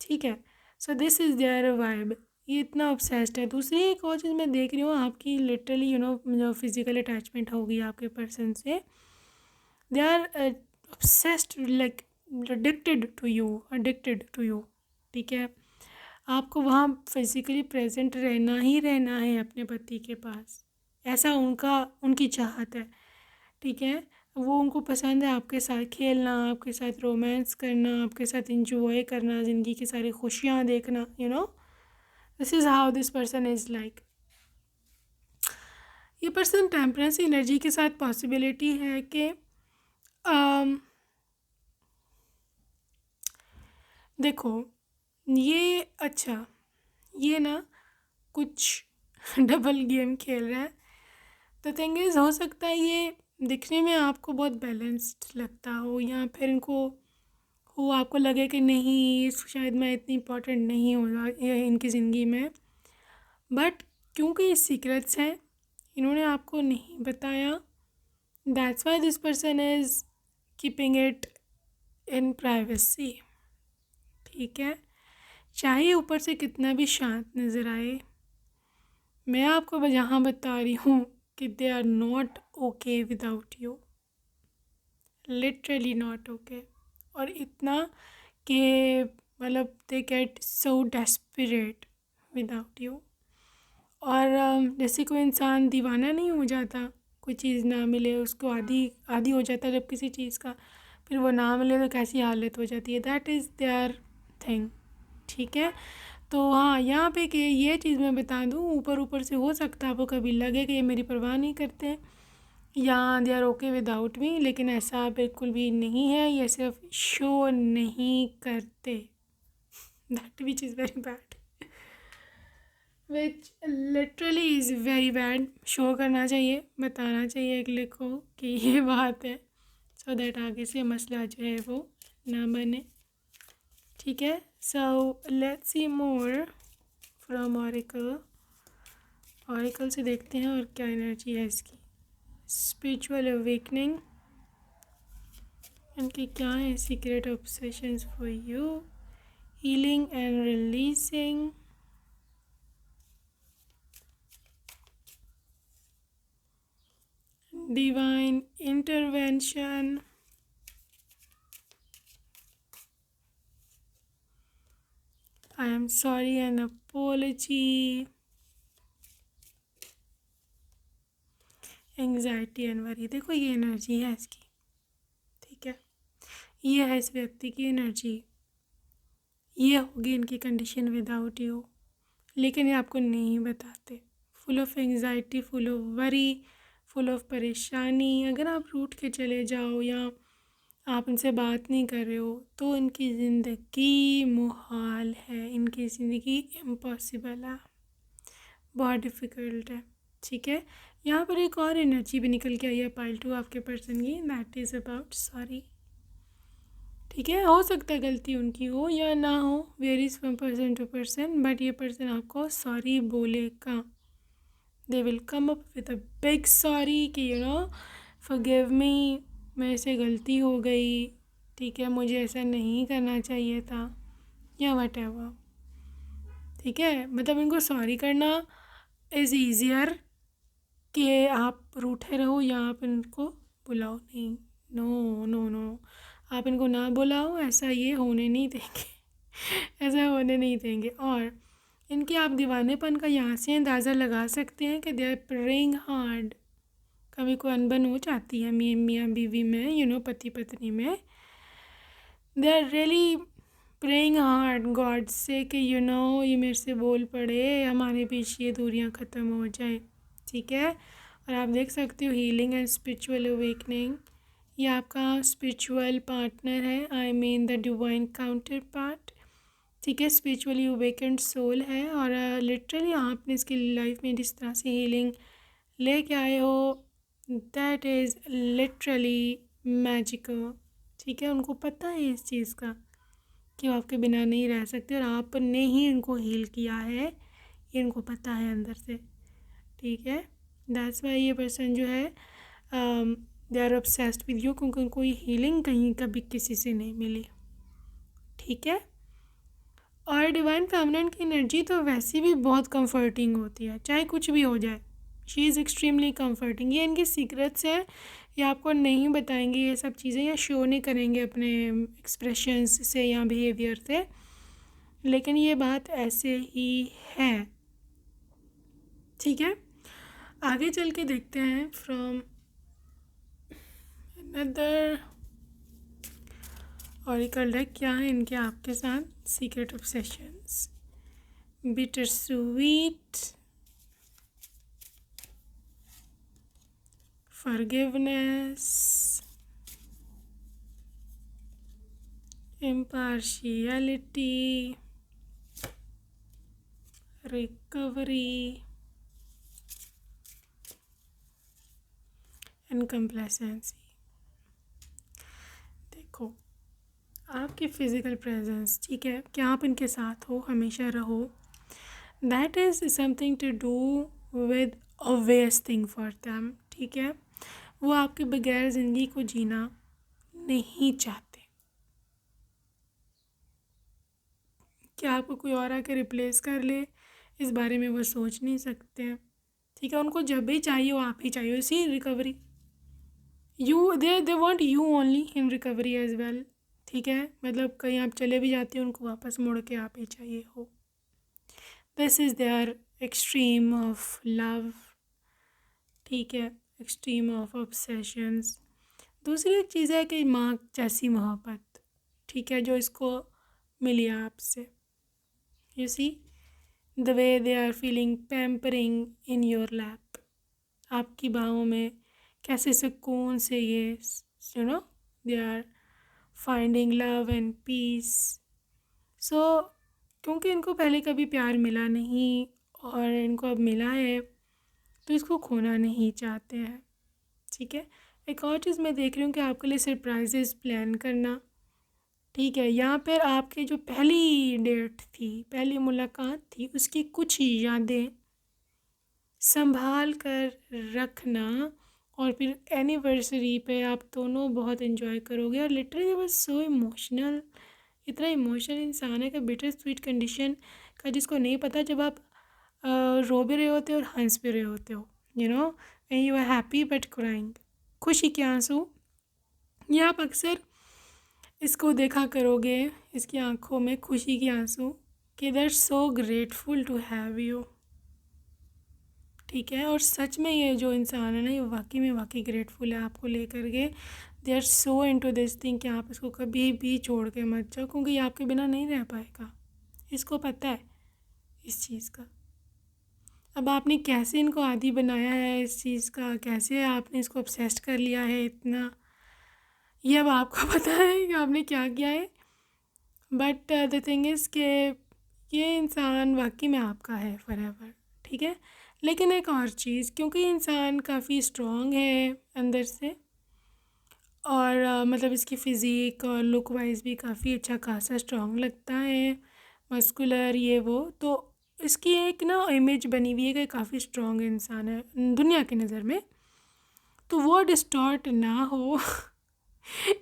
ठीक है? So this is their vibe. ये इतना ऑब्सेस्ड है। दूसरी एक और चीज़ मैं देख रही हूँ, आपकी लिटरली जो फिज़िकल अटैचमेंट होगी आपके पर्सन से, they are obsessed, like addicted to you, addicted to you, ठीक है? आपको वहाँ फिज़िकली प्रेजेंट रहना ही रहना है अपने पति के पास, ऐसा उनकी चाहत है, ठीक है। वो उनको पसंद है आपके साथ खेलना, आपके साथ रोमांस करना, आपके साथ इंजॉय करना, ज़िंदगी की सारी खुशियाँ देखना, this is how this person is like. ये पर्सन टेम्परेंस एनर्जी के साथ पॉसिबिलिटी है कि देखो ये ना कुछ डबल गेम खेल रहा है। तो थिंग इज़, हो सकता है ये दिखने में आपको बहुत बैलेंस्ड लगता हो, या फिर आपको लगे कि नहीं शायद मैं इतनी इम्पोर्टेंट नहीं होगा ये इनकी ज़िंदगी में, बट क्योंकि ये सीक्रेट्स हैं, इन्होंने आपको नहीं बताया, that's why this person is keeping it in privacy, ठीक है। चाहे ऊपर से कितना भी शांत नज़र आए, मैं आपको यहाँ बता रही हूँ कि they are not okay without you, literally not okay. और इतना कि मतलब they get so desperate without you. और जैसे कोई इंसान दीवाना नहीं हो जाता, कोई चीज़ ना मिले उसको आदी हो जाता है जब किसी चीज़ का, फिर वो ना मिले तो कैसी हालत हो जाती है, दैट इज़ देयर थिंग, ठीक है। तो हाँ, यहाँ पे कि ये चीज़ मैं बता दूँ, ऊपर ऊपर से हो सकता है आपको कभी लगे कि ये मेरी परवाह नहीं करते या they are okay without me, लेकिन ऐसा बिल्कुल भी नहीं है, ये सिर्फ शो नहीं करते, that which is very bad, which literally is very bad. Show करना चाहिए, बताना चाहिए अगले को कि ये बात है, सो दैट आगे से मसला जो है वो ना बने, ठीक है। So let's see more from oracle. Oracle से देखते हैं और क्या एनर्जी है इसकी। स्पिरिचुअल अवेकनिंग, इनके क्या है secret obsessions for you, healing and releasing, divine intervention, I am sorry and apology, anxiety and worry. देखो ये एनर्जी है इसकी, ठीक है, ये है इस व्यक्ति की एनर्जी, ये होगी इनकी कंडीशन विदाउट यू, लेकिन ये आपको नहीं बताते। Full of anxiety, full of worry, full of परेशानी। अगर आप रूठ के चले जाओ या आप इनसे बात नहीं कर रहे हो तो इनकी ज़िंदगी मुहाल है, इनकी ज़िंदगी इम्पॉसिबल है, बहुत डिफ़िकल्ट है, ठीक है। यहाँ पर एक और एनर्जी भी निकल के आई है पाइल 2 आपके पर्सन की, दैट इज़ अबाउट सॉरी, ठीक है। हो सकता है गलती उनकी हो या ना हो, varies from person to person, but ये पर्सन आपको सॉरी बोलेगा, they will come up with a big sorry कि फॉरगिव मी, मेरे से गलती हो गई, ठीक है, मुझे ऐसा नहीं करना चाहिए था, या वट एवर, ठीक है। मतलब इनको सॉरी करना इज़ ईजियर कि आप रूठे रहो या आप इनको बुलाओ नहीं, नो नो नो, आप इनको ना बुलाओ, ऐसा ये होने नहीं देंगे ऐसा होने नहीं देंगे। और इनके आप दीवानेपन का यहाँ से अंदाज़ा लगा सकते हैं कि दे आर प्रेइंग हार्ड। कभी कोई अनबन हो जाती है मियाँ बीवी में, पति पत्नी में, they are really praying hard god से कि ये मेरे से बोल पड़े, हमारे बीच ये दूरियां ख़त्म हो जाए, ठीक है। और आप देख सकते हो हीलिंग एंड स्पिरिचुअल अवेकनिंग, ये आपका स्पिरिचुअल पार्टनर है, I mean the divine counter part, ठीक है, स्पिरिचुअली अवेकेंड सोल है। और लिटरली आपने इसकी लाइफ में जिस तरह से हीलिंग लेके आए हो, दैट इज़ लिटरली मैजिकल, ठीक है। उनको पता है इस चीज़ का कि वो आपके बिना नहीं रह सकते, और आपने ही इनको हील किया है, ये इनको पता है अंदर से, ठीक है। दैट्स वाई ये पर्सन जो है they are obsessed with you, क्योंकि उनको ये हीलिंग कहीं कभी किसी से नहीं मिली, ठीक है। और डिवाइन फेमिनिन की एनर्जी तो वैसे भी बहुत कंफर्टिंग होती है, चाहे कुछ भी हो जाए, शी इज़ एक्सट्रीमली कंफर्टिंग। ये इनके सीक्रेट्स हैं, ये आपको नहीं बताएंगे ये सब चीज़ें, या शो नहीं करेंगे अपने एक्सप्रेशंस से या बिहेवियर से, लेकिन ये बात ऐसे ही है, ठीक है। आगे चल के देखते हैं फ्रॉम अनदर ऑरिकल डेक क्या है इनके आपके साथ। Secret obsessions, bitter sweet, forgiveness, impartiality, recovery and complacency। देखो आपकी फिज़िकल प्रेजेंस, ठीक है, कि आप इनके साथ हो, हमेशा रहो, that is something to do with obvious thing for them, ठीक है। वो आपके बगैर ज़िंदगी को जीना नहीं चाहते। क्या आपको कोई और आके रिप्लेस कर ले, इस बारे में वो सोच नहीं सकते हैं, ठीक है। उनको जब भी चाहिए वो आप ही चाहिए। See recovery, you they want you only in recovery as well, ठीक है। मतलब कहीं आप चले भी जाते हो उनको वापस मुड़ के आप ही चाहिए हो। This is their extreme of love, ठीक है, एक्सट्रीम ऑफ ऑब्सेशंस। दूसरी एक चीज़ है कि माँ जैसी मोहब्बत, ठीक है, जो इसको मिली है आपसे। You see the way they are feeling pampering in your lap, आपकी बाहों में कैसे सुकून से ये you know they are finding love and peace. So क्योंकि इनको पहले कभी प्यार मिला नहीं और इनको अब मिला है तो इसको खोना नहीं चाहते हैं, ठीक है। एक और चीज़ मैं देख रही हूँ कि आपके लिए सरप्राइजेस प्लान करना, ठीक है। यहाँ पर आपकी जो पहली डेट थी, पहली मुलाकात थी, उसकी कुछ यादें संभाल कर रखना और फिर एनिवर्सरी पे आप दोनों बहुत इन्जॉय करोगे। और लिटरली बस सो इमोशनल, इतना इमोशनल इंसान है कि बिटर स्वीट कंडीशन का जिसको नहीं पता, जब आप रो भी रहे होते हो और हंस भी रहे होते हो, you know when you are happy but crying, खुशी के आंसू। ये आप अक्सर इसको देखा करोगे, इसकी आंखों में खुशी के आंसू, कि they are so grateful to have you, ठीक है। और सच में ये जो इंसान है ना, ये वाकई ग्रेटफुल है आपको लेकर के। They are so into this thing कि आप इसको कभी भी छोड़ के मत जाओ, क्योंकि ये आपके बिना नहीं रह पाएगा, इसको पता है इस चीज़ का। अब आपने कैसे इनको आदी बनाया है इस चीज़ का, कैसे आपने इसको ऑब्सेस्ड कर लिया है इतना, ये अब आपको पता है कि आपने क्या किया है। बट द थिंग इज़ के ये इंसान वाकई में आपका है फॉरएवर, ठीक है। लेकिन एक और चीज़, क्योंकि इंसान काफ़ी स्ट्रॉन्ग है अंदर से और मतलब इसकी फ़िज़िक और लुक वाइज भी काफ़ी अच्छा खासा स्ट्रॉन्ग लगता है, मस्कुलर ये वो, तो इसकी एक ना इमेज बनी हुई है कि काफ़ी स्ट्रॉन्ग इंसान है दुनिया की नज़र में, तो वो डिस्टॉर्ट ना हो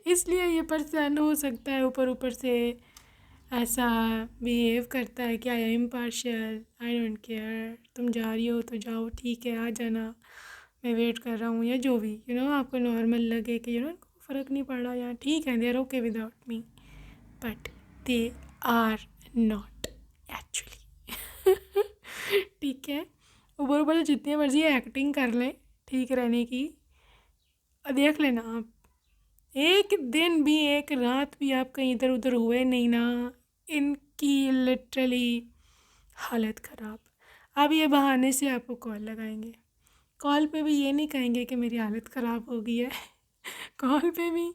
इसलिए ये पर्सन हो सकता है ऊपर ऊपर से ऐसा बिहेव करता है कि I am impartial, I don't care, तुम जा रही हो तो जाओ, ठीक है, आ जाना, मैं वेट कर रहा हूँ, या जो भी आपको नॉर्मल लगे कि फ़र्क नहीं पड़ रहा, या ठीक है, they are okay without me, but they are not actually ठीक है। ऊपर ऊपर जितनी मर्जी एक्टिंग कर लें ठीक रहने की, देख लेना आप, एक दिन भी एक रात भी आप कहीं इधर उधर हुए नहीं ना, इनकी लिटरली हालत ख़राब। अब ये बहाने से आपको कॉल लगाएंगे, कॉल पे भी ये नहीं कहेंगे कि मेरी हालत ख़राब हो गई है कॉल पे भी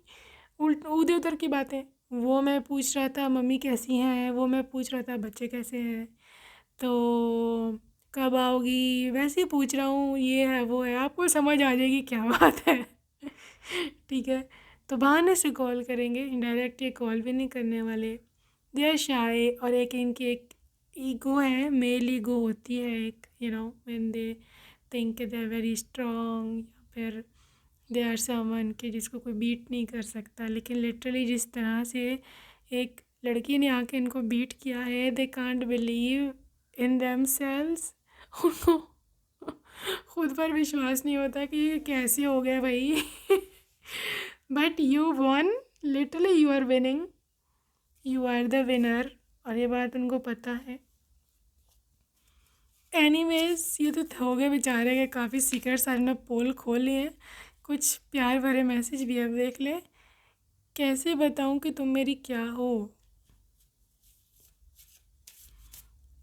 उधर उधर की बातें, वो मैं पूछ रहा था मम्मी कैसी हैं, वो मैं पूछ रहा था बच्चे कैसे हैं, तो कब आओगी, वैसे ही पूछ रहा हूँ, ये है वो है, आपको समझ आ जाएगी क्या बात है ठीक है। तो बहाने से कॉल करेंगे, डायरेक्ट ये कॉल भी नहीं करने वाले, दे आर शाय। और एक इनकी एक ईगो है, मेल ईगो होती है एक, when they think they are very strong, या फिर दे आर समवन के जिसको कोई बीट नहीं कर सकता। लेकिन लिटरली जिस तरह से एक लड़की ने आके इनको बीट किया है, they can't believe in themselves, उनको खुद पर विश्वास नहीं होता कि ये कैसे हो गया भाई but you won, literally you are winning, you are the winner, और ये बात उनको पता है। एनीवेज ये तो हो गए बेचारे के काफ़ी सीक्रेट्स आज ने पोल खोल लिए हैं। कुछ प्यार भरे मैसेज भी अब देख ले। कैसे बताऊं कि तुम मेरी क्या हो।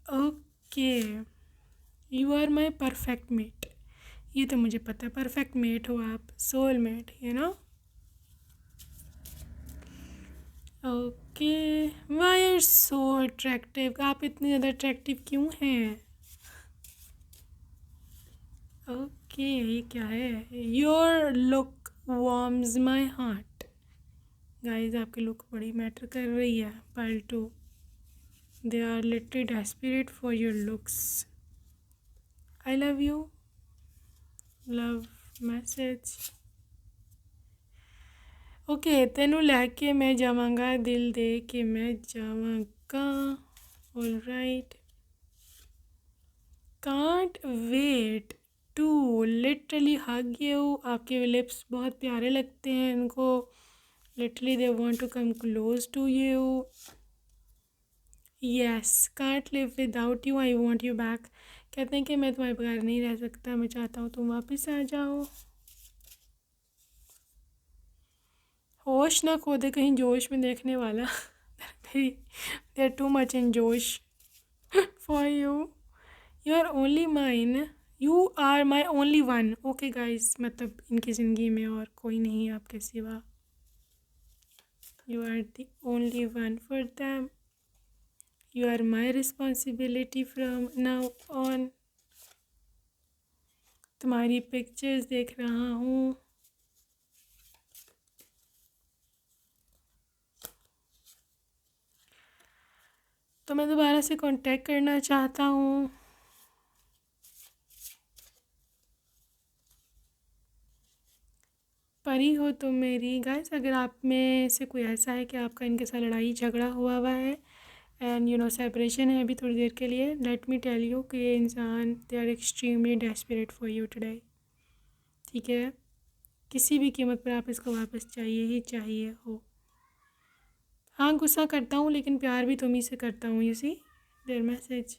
Okay, you are my perfect mate. ये तो मुझे पता है, परफेक्ट मेट हो आप, soul mate, you know. Okay, why are so attractive. आप इतने ज़्यादा अट्रैक्टिव क्यों हैं। ओके, ये क्या है। Your look warms my heart. Guys आपकी लुक बड़ी मैटर कर रही है। Part 2, they are literally desperate for your looks. I love you, love message. Okay, तेनू लैके मैं जावांगा, दिल दे के मैं जावांगा। All right, can't wait to literally hug you. आपके लिप्स बहुत प्यारे लगते हैं इनको। Literally they want to come close to you. Yes, can't live without you, I want you back. कहते हैं कि मैं तुम्हारे बगैर नहीं रह सकता, मैं चाहता हूँ तुम वापस आ जाओ। होश ना खो दे कहीं जोश में देखने वाला। They are too much in जोश for you. You are only mine, you are my only one. Okay guys, मतलब इनकी ज़िंदगी में और कोई नहीं आपके सिवा। You are the only one for them. You are my responsibility from now on. तुम्हारी पिक्चर्स देख रहा हूँ। तो मैं दोबारा से कांटेक्ट करना चाहता हूँ। परी हो तुम मेरी। गाइस अगर आप में से कोई ऐसा है कि आपका इनके साथ लड़ाई झगड़ा हुआ है एंड यू नो सेपरेशन है अभी थोड़ी देर के लिए, लेट मी टेल यू कि ये इंसान they are extremely desperate for you today. ठीक है, किसी भी कीमत पर आप इसको वापस चाहिए ही चाहिए हो। हाँ, गुस्सा करता हूँ लेकिन प्यार भी तुम्ही से करता हूँ। You see their message.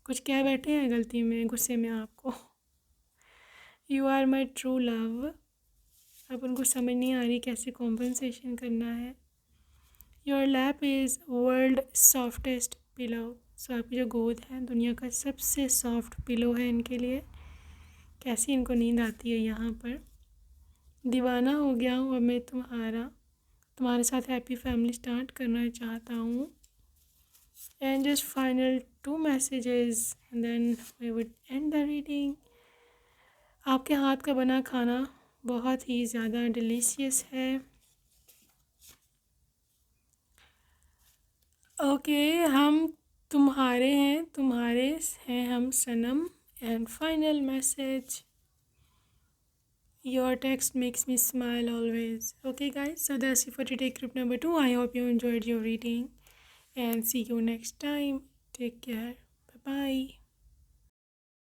कुछ कह बैठे हैं गलती में, गुस्से में आपको। You are my true love. अब उनको समझ नहीं आ रही कैसे कॉम्पनसेशन करना है। Your lap is world softest pillow. So आपकी जो गोद है दुनिया का सबसे सॉफ्ट पिलो है इनके लिए। कैसी इनको नींद आती है यहाँ पर। दीवाना हो गया हूँ अब मैं तुम्हारे साथ हैप्पी फैमिली स्टार्ट करना चाहता हूँ। And just final 2 messages and then we would end the reading. आपके हाथ का बना खाना बहुत ही ज़्यादा डिलीशियस है। ओके, हम तुम्हारे हैं हम सनम। And final message, your text makes me smile always. Okay guys, so that's it for today, group number 2. I hope you enjoyed your reading and see you next time. Take care. Bye bye.